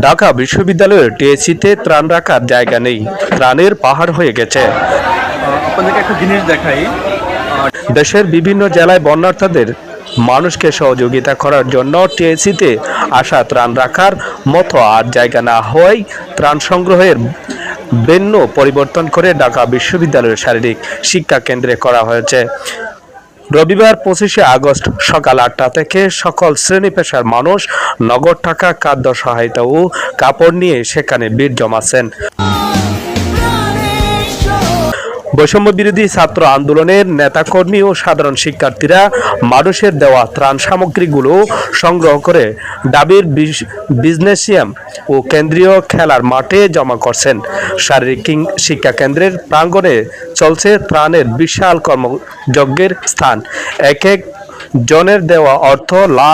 ঢাকা বিশ্ববিদ্যালয়ের টিএসসিতে ত্রাণ রাখার জায়গা নেই, ত্রাণের পাহাড় হয়ে গেছে। আপনাদেরকে একটা জিনিস দেখাই। দেশের বিভিন্ন জেলায় বন্যার্তদের মানুষকে সহযোগিতা করার জন্য টিএসসিতে আসা ত্রাণ রাখার মতো আর জায়গা না হওয়ায় ত্রাণ সংগ্রহের ভেন্যু পরিবর্তন করে ঢাকা বিশ্ববিদ্যালয়ের শারীরিক শিক্ষা কেন্দ্রে করা হয়েছে। রবিবার 25শে আগস্ট সকাল 8টা থেকে সকল শ্রেণী পেশার মানুষ নগদ টাকা, খাদ্য সহায়তা ও কাপড় নিয়ে সেখানে ভিড় জমাচ্ছেন। বৈষম্য বিরোধী ছাত্র আন্দোলনের নেতাকর্মী ও সাধারণ শিক্ষার্থীরা মানুষের দেওয়া ত্রাণ সামগ্রীগুলো সংগ্রহ করে ডাবির বিজনেসিয়াম ও কেন্দ্রীয় খেলার মাঠে জমা করছেন। শারীরিক শিক্ষা কেন্দ্রের প্রাঙ্গণে চলছে ত্রাণের বিশাল কর্মযজ্ঞের স্থান। এক এক জনের দেওয়া অর্থ লাখ